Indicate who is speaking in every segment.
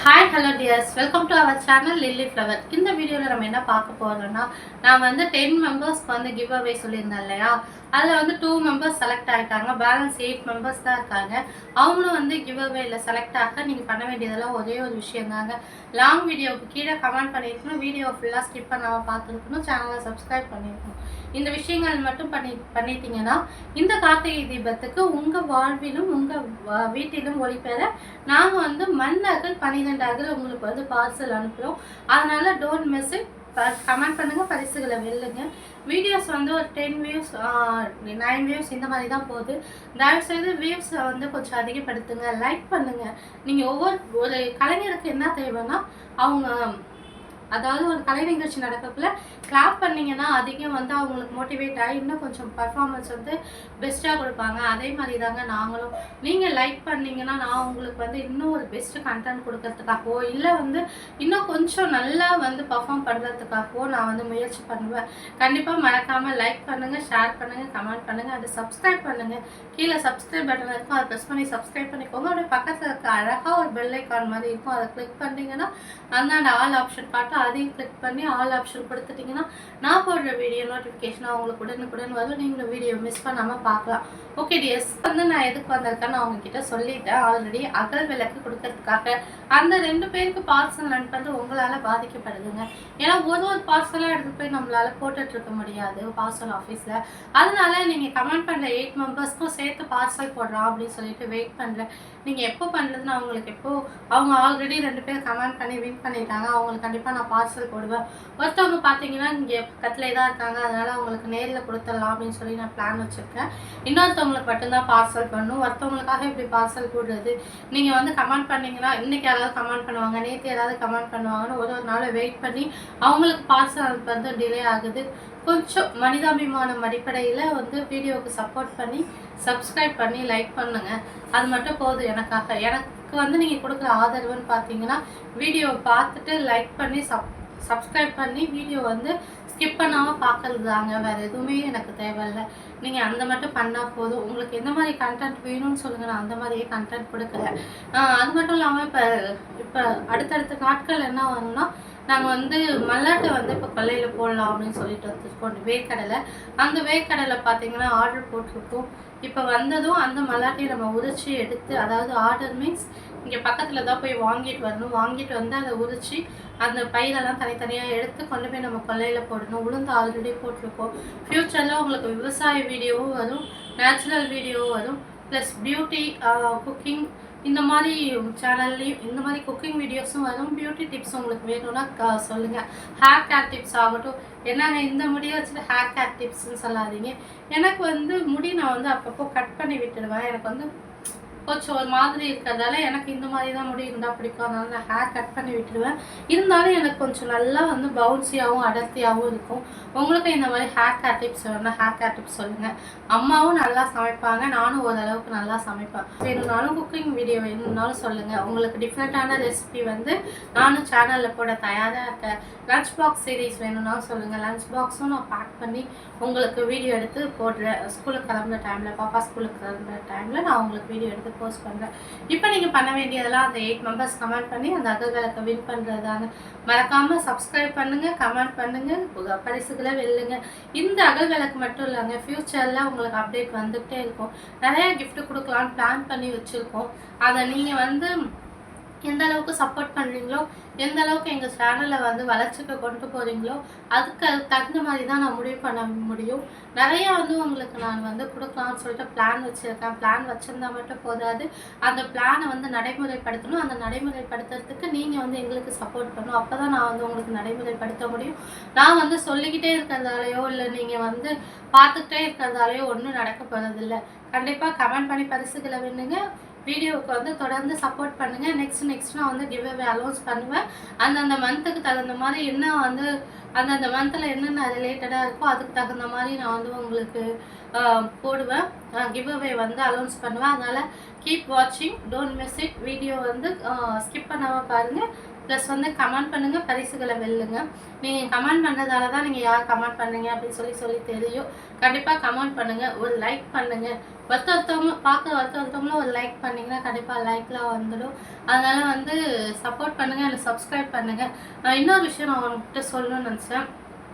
Speaker 1: Hi, hello dears. Welcome to our channel Lily Flower. In the video la நம்ம என்ன பார்க்க போறோம்னா நான் வந்து 10 மெம்பர்ஸ்க்கு வந்து கிவ் அவே சொல்லியிருந்தேன் இல்லையா, அதில் வந்து 2 மெம்பர்ஸ் செலக்ட் ஆகிட்டாங்க. பேலன்ஸ் 8 மெம்பர்ஸ் தான் இருக்காங்க. அவங்களும் வந்து கிவ் அவேல செலக்ட் ஆக நீங்கள் பண்ண வேண்டியதெல்லாம் ஒரே ஒரு விஷயம் தாங்க. லாங் வீடியோவுக்கு கீழே கமெண்ட் பண்ணியிருக்கணும், வீடியோ ஃபுல்லாக ஸ்கிப் பண்ணாமல் பார்த்துருக்கணும், சேனலை சப்ஸ்கிரைப் பண்ணியிருக்கணும். இந்த விஷயங்கள் மட்டும் பண்ணிட்டீங்கன்னா இந்த கார்த்திகை தீபத்துக்கு உங்கள் வாழ்விலும் உங்கள் வீட்டிலும் ஒளிபெற நாங்கள் வந்து மண்ணகல் 12 அகல் உங்களுக்கு வந்து பார்சல் அனுப்புகிறோம். அதனால் டோன்ட் மிஸ் இட். கமெண்ட் பண்ணுங்கள், பரிசுகளை வெல்லுங்க. வீடியோஸ் வந்து ஒரு 10 வியூஸ் 9 வியூஸ் இந்த மாதிரி தான் போகுது. தயவுசெய்து வியூஸை வந்து கொஞ்சம் அதிகப்படுத்துங்க, லைக் பண்ணுங்கள். நீங்கள் ஒரு கலைஞருக்கு என்ன தேவைன்னா அவங்க அதாவது ஒரு கலை நிகழ்ச்சி நடக்கக்குள்ள கிளாப் பண்ணிங்கன்னா அதிகம் வந்து அவங்களுக்கு மோட்டிவேட் ஆகி இன்னும் கொஞ்சம் பர்ஃபார்மன்ஸ் வந்து பெஸ்ட்டாக கொடுப்பாங்க. அதே மாதிரி தாங்க நாங்களும். நீங்கள் லைக் பண்ணிங்கன்னா நான் உங்களுக்கு வந்து இன்னும் ஒரு பெஸ்ட்டு கண்டென்ட் கொடுக்கறதுக்காகவோ இல்லை வந்து இன்னும் கொஞ்சம் நல்லா வந்து பர்ஃபார்ம் பண்ணுறதுக்காகவோ நான் வந்து முயற்சி பண்ணுவேன். கண்டிப்பாக மறக்காமல் லைக் பண்ணுங்கள், ஷேர் பண்ணுங்கள், கமெண்ட் பண்ணுங்கள், அதை சப்ஸ்கிரைப் பண்ணுங்கள். கீழே சப்ஸ்கிரைப் பட்டன் இருக்கும், அதை ப்ரெஸ் பண்ணி சப்ஸ்கிரைப் பண்ணிக்கோங்க. அப்படியே பக்கத்தில் இருக்க அழகாக ஒரு பெல் ஐக்கான் மாதிரி இருக்கும், அதை கிளிக் பண்ணிங்கன்னா அந்த ஆல் ஆப்ஷன் காட்டும். அதையும் கிளிக் பண்ணி ஆல் ஆப்ஷன் கொடுத்துட்டிங்கன்னா நான் போடுற வீடியோ நோட்டிஃபிகேஷன் அவங்களுக்கு உடனுக்குடன் வரும். நீங்களும் வீடியோ மிஸ் பண்ணாமல் பார்க்கலாம். ஓகே டியர்ஸ், வந்து நான் எதுக்கு வந்திருக்கேன்னு அவங்கக்கிட்ட சொல்லிட்டேன் ஆல்ரெடி. அகல் விளக்கு கொடுக்கறதுக்காக அந்த 2 பேருக்கு பார்சல் அனுப்புறது உங்களால் பாதிக்கப்படுதுங்க. ஏன்னா ஒரு பார்சலாக எடுத்துகிட்டு போய் நம்மளால் போட்டுட்ருக்க முடியாது பார்சல் ஆஃபீஸில். அதனால நீங்கள் கமெண்ட் பண்ணுற 8 மெம்பர்ஸ்க்கும் சேர்த்து பார்சல் போடுறோம் அப்படின்னு சொல்லிட்டு வெயிட் பண்ணுறேன். நீங்கள் எப்போ பண்ணுறதுன்னு அவங்களுக்கு அவங்க ஆல்ரெடி 2 பேர் கமெண்ட் பண்ணி வின் பண்ணிட்டாங்க. அவங்களுக்கு கண்டிப்பாக நான் பார்சல் போடுவேன். ஒருத்தவங்க பார்த்தீங்கன்னா இங்கே பக்கத்துலேயே தான் இருக்காங்க, அதனால் அவங்களுக்கு நேரில் கொடுத்துடலாம் அப்படின்னு சொல்லி நான் பிளான் வச்சுருக்கேன். இன்னொருத்தவங்களுக்கு மட்டும்தான் பார்சல் பண்ணணும். ஒருத்தவங்களுக்காக இப்படி பார்சல் போடுறது. நீங்கள் வந்து கமெண்ட் பண்ணிங்கன்னா இன்றைக்கி யாராவது கமெண்ட் பண்ணுவாங்க, நேற்று யாராவது கமெண்ட் பண்ணுவாங்கன்னு ஒரு நாள் வெயிட் பண்ணி அவங்களுக்கு பார்சல் அனுப்புறது டிலே ஆகுது. கொஞ்சம் மனிதாபிமானம் அடிப்படையில் வந்து வீடியோவுக்கு சப்போர்ட் பண்ணி சப்ஸ்கிரைப் பண்ணி லைக் பண்ணுங்கள். அது மட்டும் போதும் எனக்காக. எனக்கு வந்து நீங்கள் கொடுக்குற ஆதரவுன்னு பார்த்தீங்கன்னா வீடியோவை பார்த்துட்டு லைக் பண்ணி சப்ஸ்கிரைப் பண்ணி வீடியோ வந்து ஸ்கிப் பண்ணாமல் பார்க்கறது தாங்க. வேறு எதுவுமே எனக்கு தேவையில்லை. நீங்கள் அந்த மட்டும் பண்ணால் போதும். உங்களுக்கு எந்த மாதிரி கண்டென்ட் வேணும்னு சொல்லுங்கள், நான் அந்த மாதிரியே கண்டென்ட் கொடுக்குறேன். அது மட்டும் இல்லாமல் இப்போ அடுத்தடுத்த நாட்கள் என்ன வரும்னா நாங்கள் வந்து மல்லாட்டை வந்து இப்போ கொல்லையில் போடலாம் அப்படின்னு சொல்லிட்டு வச்சுருக்கோம். வேர்க்கடலை, அந்த வேர்க்கடலை பார்த்தீங்கன்னா ஆர்டர் போட்டிருக்கோம். இப்போ வந்ததும் அந்த மல்லாட்டையை நம்ம உரிச்சு எடுத்து, அதாவது ஆர்டர் மீன்ஸ் இங்கே பக்கத்தில் தான் போய் வாங்கிட்டு வரணும். வாங்கிட்டு வந்து அதை உரிச்சு அந்த பயிரெல்லாம் தனித்தனியாக எடுத்து கொண்டு போய் நம்ம கொல்லையில் போடணும். உளுந்து ஆல்ரெடி போட்டிருக்கோம். ஃப்யூச்சரில் உங்களுக்கு விவசாய வீடியோவும் வரும், நேச்சுரல் வீடியோவும் வரும், ப்ளஸ் பியூட்டி குக்கிங் இந்த மாதிரி சேனல்லையும் இந்த மாதிரி குக்கிங் வீடியோஸும் வரும். பியூட்டி டிப்ஸ் உங்களுக்கு வேணும்னா சொல்லுங்கள். ஹேர் கேர் டிப்ஸ் ஆகட்டும். என்னங்க இந்த முடியை வச்சுட்டு ஹேர் கேர் டிப்ஸ்ன்னு சொல்லாதீங்க. எனக்கு வந்து முடி நான் வந்து அப்பப்போ கட் பண்ணி விட்டுடுவேன். எனக்கு வந்து கொஞ்சம் ஒரு மாதிரி இருக்கிறதால எனக்கு இந்த மாதிரி தான் முடி இருந்தால் பிடிக்கும். அதனால நான் ஹேர் கட் பண்ணி விட்டுடுவேன். இருந்தாலும் எனக்கு கொஞ்சம் நல்லா வந்து பவுன்சியாகவும் அடர்த்தியாகவும் இருக்கும். உங்களுக்கு இந்த மாதிரி ஹேர் கேர் டிப்ஸ் வேணும்னா ஹேர் கேர் டிப்ஸ் சொல்லுங்கள். அம்மாவும் நல்லா சமைப்பாங்க, நானும் ஓரளவுக்கு நல்லா சமைப்பேன். வேணும்னாலும் குக்கிங் வீடியோ வேணும்னாலும் சொல்லுங்கள். உங்களுக்கு டிஃப்ரெண்ட்டான ரெசிபி வந்து நானும் சேனலில் போட தயாராக இருக்கேன். லஞ்ச் பாக்ஸ் சீரீஸ் வேணும்னாலும் சொல்லுங்கள். லஞ்ச் பாக்ஸும் நான் பேக் பண்ணி உங்களுக்கு வீடியோ எடுத்து போடுறேன். ஸ்கூலுக்கு கிளம்புற டைமில், பாப்பா ஸ்கூலுக்கு கிளம்புற டைமில் நான் உங்களுக்கு வீடியோ எடுத்து போஸ்ட் பண்ணுறேன். இப்போ நீங்கள் பண்ண வேண்டியதெல்லாம் அந்த 8 மெம்பர்ஸ் கமெண்ட் பண்ணி அந்த அகல் விளக்கை வின் பண்ணுறதாங்க. மறக்காமல் சப்ஸ்கிரைப் பண்ணுங்கள், கமெண்ட் பண்ணுங்கள், பரிசுகளை வெல்லுங்க. இந்த அகல் விளக்கு மட்டும் இல்லைங்க, ஃப்யூச்சரில் உங்களுக்கு அப்டேட் வந்துகிட்டே இருக்கும். நிறையா கிஃப்ட் கொடுக்கலான்னு பிளான் பண்ணி வச்சுருக்கோம். அதை நீங்கள் வந்து எந்த அளவுக்கு சப்போர்ட் பண்ணுறீங்களோ, எந்த அளவுக்கு எங்கள் சேனலை வந்து வளர்ச்சிக்கு கொண்டு போகிறீங்களோ அதுக்கு தகுந்த மாதிரி தான் நான் முடிவு பண்ண முடியும். நிறையா வந்து உங்களுக்கு நான் வந்து கொடுக்கலான்னு சொல்லிட்டு பிளான் வச்சுருக்கேன். பிளான் வச்சுருந்தா மட்டும் போதாது, அந்த பிளானை வந்து நடைமுறைப்படுத்தணும். அந்த நடைமுறைப்படுத்துறதுக்கு நீங்கள் வந்து எங்களுக்கு சப்போர்ட் பண்ணணும். அப்போ தான் நான் வந்து உங்களுக்கு நடைமுறைப்படுத்த முடியும். நான் வந்து சொல்லிக்கிட்டே இருக்கிறதாலையோ இல்லை நீங்கள் வந்து பார்த்துக்கிட்டே இருக்கிறதாலையோ ஒன்றும் நடக்க போகிறதில்ல. கண்டிப்பாக கமெண்ட் பண்ணி பரிசுகளை வேணுங்க. வீடியோவுக்கு வந்து தொடர்ந்து சப்போர்ட் பண்ணுங்கள். நெக்ஸ்ட் நான் வந்து கிவ் அவே அலௌன்ஸ் பண்ணுவேன். அந்தந்த மந்த்துக்கு தகுந்த மாதிரி என்ன வந்து அந்தந்த மந்தில் என்னென்ன ரிலேட்டடாக இருக்கோ அதுக்கு தகுந்த மாதிரி நான் வந்து உங்களுக்கு போடுவேன். கிவ் அவே வந்து அனௌன்ஸ் பண்ணுவேன். அதனால் கீப் வாட்சிங், டோன்ட் மிஸ் இட். வீடியோ வந்து ஸ்கிப் பண்ணாமல் பாருங்கள். ப்ளஸ் வந்து கமெண்ட் பண்ணுங்கள், பரிசுகளை வெல்லுங்க. நீங்கள் கமெண்ட் பண்ணுறதால தான் நீங்கள் யார் கமெண்ட் பண்ணுறீங்க அப்படின்னு சொல்லி தெரியும். கண்டிப்பாக கமெண்ட் பண்ணுங்கள், ஒரு லைக் பண்ணுங்கள். ஒருத்தவங்களும் ஒரு லைக் பண்ணிங்கன்னா கண்டிப்பாக லைக்லாம் வந்துடும். அதனால் வந்து சப்போர்ட் பண்ணுங்கள், இல்லை சப்ஸ்கிரைப் பண்ணுங்கள். இன்னொரு விஷயம் நான் உங்கள்கிட்ட சொல்லணும்னு நினச்சேன்.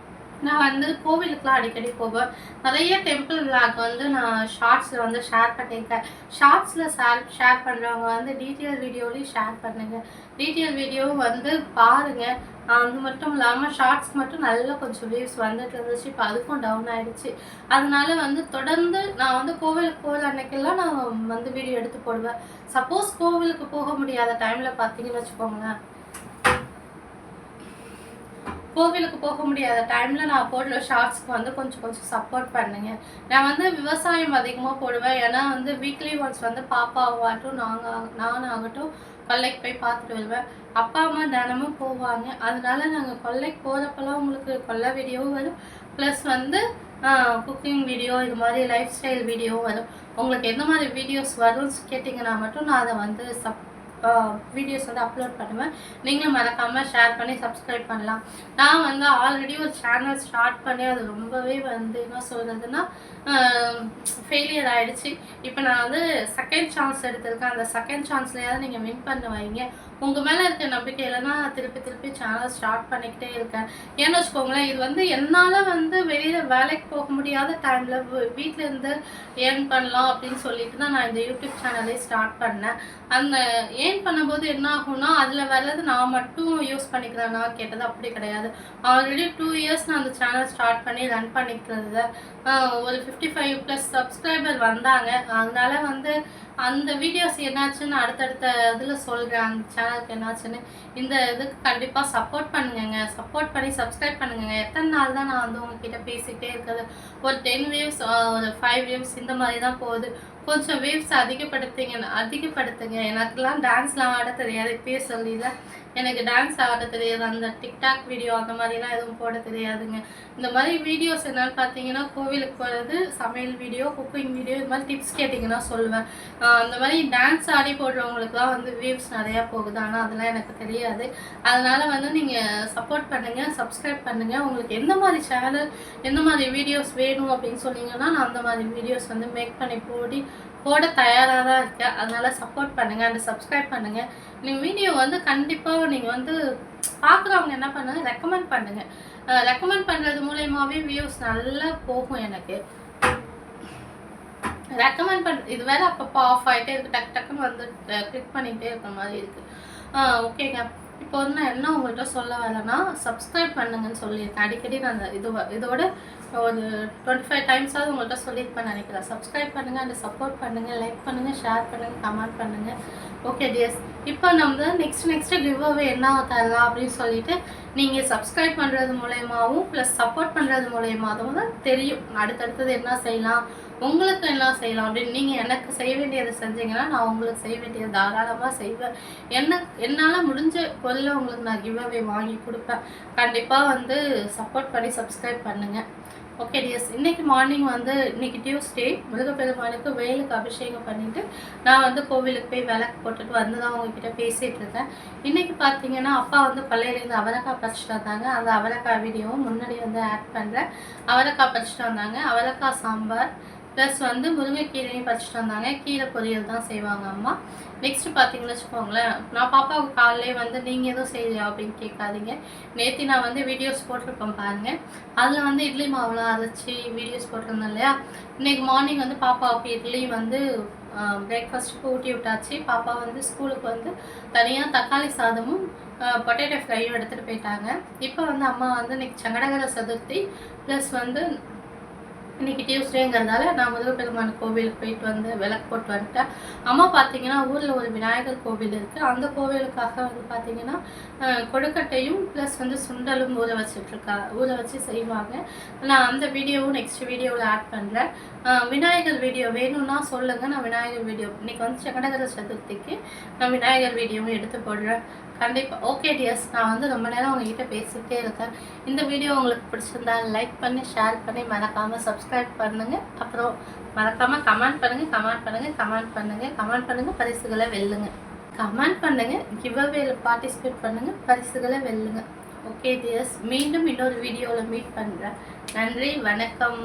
Speaker 1: நான் வந்து கோவிலுக்குலாம் அடிக்கடி போவேன். நிறைய டெம்பிள் விளாக் வந்து நான் ஷார்ட்ஸில் வந்து ஷேர் பண்ணியிருக்கேன். ஷார்ட்ஸில் ஷேர் பண்ணுறவங்க வந்து டீட்டெயில் வீடியோலையும் ஷேர் பண்ணுங்கள். டீட்டெயில் வீடியோ வந்து பாருங்கள். அது மட்டும் இல்லாமல் ஷார்ட்ஸ்க்கு மட்டும் நல்லா கொஞ்சம் வியூஸ் வந்துட்டு இருந்துச்சு. இப்போ அதுக்கும் டவுன் ஆகிடுச்சு. அதனால வந்து தொடர்ந்து நான் வந்து கோவிலுக்கு போகிற அன்னைக்கெல்லாம் நான் வந்து வீடியோ எடுத்து போடுவேன். சப்போஸ் கோவிலுக்கு போக முடியாத டைமில் பார்த்தீங்கன்னு வச்சுக்கோங்களேன், கோவிலுக்கு போக முடியாத டைமில் நான் போடுற ஷார்ட்ஸ்க்கு வந்து கொஞ்சம் சப்போர்ட் பண்ணுங்க. நான் வந்து விவசாயம் அதிகமாக போடுவேன். ஏன்னா வந்து வீக்லி ஒன்ஸ் வந்து பாப்பாவாகட்டும் நானாகட்டும் கொல்லைக்கு போய் பார்த்துட்டு வருவேன். அப்பா அம்மா தினமும் போவாங்க. அதனால நாங்கள் கொல்லைக்கு போகிறப்பெல்லாம் உங்களுக்கு கொல்லை வீடியோவும் வரும், ப்ளஸ் வந்து குக்கிங் வீடியோ, இது மாதிரி லைஃப் ஸ்டைல் வீடியோவும் வரும். உங்களுக்கு எந்த மாதிரி வீடியோஸ் வரும்னு கேட்டிங்கன்னா மட்டும் நான் அதை வந்து வீடியோஸ் வந்து அப்லோட் பண்ணுவேன். நீங்களும் மறக்காமல் ஷேர் பண்ணி சப்ஸ்கிரைப் பண்ணலாம். நான் வந்து ஆல்ரெடி ஒரு சேனல் ஸ்டார்ட் பண்ணி அது ரொம்பவே வந்து என்ன சொல்கிறதுன்னா ஃபெயிலியர் ஆகிடுச்சு. இப்போ நான் வந்து செகண்ட் சான்ஸ் எடுத்திருக்கேன். அந்த செகண்ட் சான்ஸ்லையாவது நீங்கள் வின் பண்ண வைங்க. உங்கள் மேலே இருக்க நம்பிக்கையில் தான் திருப்பி சேனல் ஸ்டார்ட் பண்ணிக்கிட்டே இருக்கேன். ஏன்னு வச்சுக்கோங்களேன், இது வந்து என்னால் வந்து வெளியில் வேலைக்கு போக முடியாத டைமில் வீட்டில் இருந்து ஏர்ன் பண்ணலாம் அப்படின்னு சொல்லிட்டு தான் நான் இந்த யூடியூப் சேனலே ஸ்டார்ட் பண்ணேன். அந்த ஏர்ன் பண்ணும்போது என்ன ஆகும்னா, அதில் வர்றது நான் மட்டும் யூஸ் பண்ணிக்கிறேன்னா கேட்டது அப்படி கிடையாது. ஆல்ரெடி 2 இயர்ஸ் நான் அந்த சேனல் ஸ்டார்ட் பண்ணி ரன் பண்ணிக்கிறது. ஒரு 55+ சப்ஸ்கிரைபர் வந்தாங்க. அதனால வந்து அந்த வீடியோஸ் என்னாச்சுன்னு அடுத்தடுத்த இதில் சொல்கிறேன். அந்த சேனலுக்கு என்னாச்சுன்னு. இந்த இதுக்கு கண்டிப்பாக சப்போர்ட் பண்ணுங்க. சப்போர்ட் பண்ணி சப்ஸ்கிரைப் பண்ணுங்க. எத்தனை நாள் தான் நான் வந்து உங்ககிட்ட பேசிக்கிட்டே இருக்கிறது. ஒரு 10 வியூஸ், ஒரு 5 வியூஸ் இந்த மாதிரி தான் போகுது. கொஞ்சம் வியூஸ் அதிகப்படுத்துங்க. எனக்குலாம் டான்ஸ்லாம் ஆட தெரியாது. இப்பயே சொல்லிடுறேன், எனக்கு டான்ஸ் ஆட தெரியாது. அந்த டிக்டாக் வீடியோ அந்த மாதிரிலாம் எதுவும் போட தெரியாதுங்க. இந்த மாதிரி வீடியோஸ் என்னன்னு பார்த்தீங்கன்னா, கோவிலுக்கு போகிறது, சமையல் வீடியோ, குக்கிங் வீடியோ, இது மாதிரி டிப்ஸ் கேட்டிங்கன்னா சொல்லுவேன். அந்த மாதிரி டான்ஸ் ஆடி போடுறவங்களுக்குலாம் வந்து வியூஸ் நிறையா போகுது. ஆனால் அதெல்லாம் எனக்கு தெரியாது. அதனால் வந்து நீங்கள் சப்போர்ட் பண்ணுங்கள், சப்ஸ்கிரைப் பண்ணுங்கள். உங்களுக்கு எந்த மாதிரி சேனல், எந்த மாதிரி வீடியோஸ் வேணும் அப்படின்னு சொன்னீங்கன்னா நான் அந்த மாதிரி வீடியோஸ் வந்து மேக் பண்ணி போட தயாராக தான் இருக்கேன். அதனால் சப்போர்ட் பண்ணுங்கள் அண்ட் சப்ஸ்கிரைப் பண்ணுங்கள். நீங்கள் வீடியோ வந்து கண்டிப்பாக நீங்கள் வந்து பார்க்குறவங்க என்ன பண்ணுங்கள், ரெக்கமெண்ட் பண்ணுங்கள். ரெக்கமெண்ட் பண்ணுறது மூலயமாவே வியூஸ் நல்லா போகும். எனக்கு ரெக்கமெண்ட் இது வேறு அப்பப்போ ஆஃப் ஆகிட்டே இருக்குது. டக்குன்னு வந்து கிளிக் பண்ணிகிட்டே இருக்கிற மாதிரி இருக்குது. ஓகேங்க. இப்போ வந்து நான் என்ன உங்கள்கிட்ட சொல்ல வரேன்னா, சப்ஸ்கிரைப் பண்ணுங்கன்னு சொல்லியிருக்கேன். அடிக்கடி நான் இதோட ஒரு 25 டைம்ஸாவது உங்கள்கிட்ட சொல்லியிருப்பேன் நினைக்கிறேன். சப்ஸ்கிரைப் பண்ணுங்கள் அண்ட் சப்போர்ட் பண்ணுங்கள், லைக் பண்ணுங்கள், ஷேர் பண்ணுங்கள், கமெண்ட் பண்ணுங்கள். ஓகே டியர்ஸ், இப்போ நம்ம நெக்ஸ்ட்டு கிவ் அவே என்ன தரலாம் அப்படின்னு சொல்லிட்டு நீங்கள் சப்ஸ்கிரைப் பண்ணுறது மூலயமாவும் ப்ளஸ் சப்போர்ட் பண்ணுறது மூலயமாவும் தான் தெரியும் அடுத்தடுத்தது என்ன செய்யலாம், உங்களுக்கு என்ன செய்யலாம் அப்படின்னு. நீங்கள் எனக்கு செய்ய வேண்டியதை செஞ்சீங்கன்னா நான் உங்களுக்கு செய்ய வேண்டியதை தாராளமாக செய்வேன். என்னால் முடிஞ்ச பொருளை உங்களுக்கு நான் கிவ் அவே வாங்கி கொடுப்பேன். கண்டிப்பாக வந்து சப்போர்ட் பண்ணி சப்ஸ்கிரைப் பண்ணுங்கள். ஓகே டியர்ஸ், இன்றைக்கி மார்னிங் வந்து இன்றைக்கி டியூஸ்டே, முருகப்பெருமானுக்கு வேலுக்கு அபிஷேகம் பண்ணிவிட்டு நான் வந்து கோவிலுக்கு போய் விளக்கு போட்டுட்டு வந்து தான் உங்ககிட்ட பேசிகிட்டு இருக்கேன். இன்றைக்கி பார்த்தீங்கன்னா அப்பா வந்து பள்ளியிலேருந்து அவரைக்காய் பறிச்சிட்டு வந்தாங்க. அந்த அவரைக்காய் வீடியோவும் முன்னாடி வந்து ஆட் பண்ணுறேன். அவரைக்காய் பறிச்சிட்டு வந்தாங்க, அவரைக்காய் சாம்பார் ப்ளஸ் வந்து முருங்கைக்கீரையும் பறிச்சிட்டு வந்தாங்க. கீரை பொரியல் தான் செய்வாங்க அம்மா. நெக்ஸ்ட்டு பார்த்தீங்கன்னு வச்சுக்கோங்களேன், நான் பாப்பாவுக்கு காலையிலே வந்து நீங்கள் எதுவும் செய்யலையா அப்படின்னு கேட்காதீங்க. நேற்று நான் வந்து வீடியோஸ் போட்டிருப்பேன் பாருங்கள். அதில் வந்து இட்லி மாவுலாம் அரைச்சி வீடியோஸ் போட்டிருந்தேன் இல்லையா. இன்றைக்கி மார்னிங் வந்து பாப்பாவுக்கு இட்லி வந்து பிரேக்ஃபாஸ்ட்டுக்கு ஊட்டி விட்டாச்சு. பாப்பா வந்து ஸ்கூலுக்கு வந்து தனியாக தக்காளி சாதமும் பொட்டேட்டோ ஃப்ரையும் எடுத்துகிட்டு போயிட்டாங்க. இப்போ வந்து அம்மா வந்து இன்றைக்கி சங்கடகர சதுர்த்தி ப்ளஸ் வந்து இன்றைக்கி டியூஸ்டேங்கிறதால நான் முருகப்பெருமான் கோவிலுக்கு போயிட்டு வந்து விளக்கு போட்டு வந்துட்டேன். அம்மா பார்த்தீங்கன்னா ஊரில் ஒரு விநாயகர் கோவில் இருக்குது. அந்த கோவிலுக்காக வந்து பார்த்திங்கன்னா கொழுக்கட்டையும் ப்ளஸ் வந்து சுண்டலும் ஊற வச்சு செய்வாங்க. நான் அந்த வீடியோவும் நெக்ஸ்ட் வீடியோவில் ஆட் பண்ணுறேன். விநாயகர் வீடியோ வேணும்னா சொல்லுங்கள், நான் விநாயகர் வீடியோ இன்றைக்கி வந்து சங்கடகர சதுர்த்திக்கு நான் விநாயகர் வீடியோவும் எடுத்து போடுறேன். கண்டிப்பா. Okay tears. நான் வந்து ரொம்ப நேரம் உங்ககிட்ட பேசிக்கிட்டே இருக்கேன். இந்த வீடியோ உங்களுக்கு பிடிச்சிருந்தா லைக் பண்ணி, ஷேர் பண்ணி, மறக்காம சப்ஸ்கிரைப் பண்ணுங்க. அப்புறம் மறக்காம கமெண்ட் பண்ணுங்க, கமெண்ட் பண்ணுங்க, கமெண்ட் பண்ணுங்க, கமெண்ட் பண்ணுங்க, பரிசுகளை வெல்லுங்க. கமெண்ட் பண்ணுங்க, கிவ் அவேல பார்ட்டிசிபேட் பண்ணுங்க, பரிசுகளை வெல்லுங்க. Okay tears. மீண்டும் இன்னொரு வீடியோவில் மீட் பண்ணுறேன். நன்றி, வணக்கம்.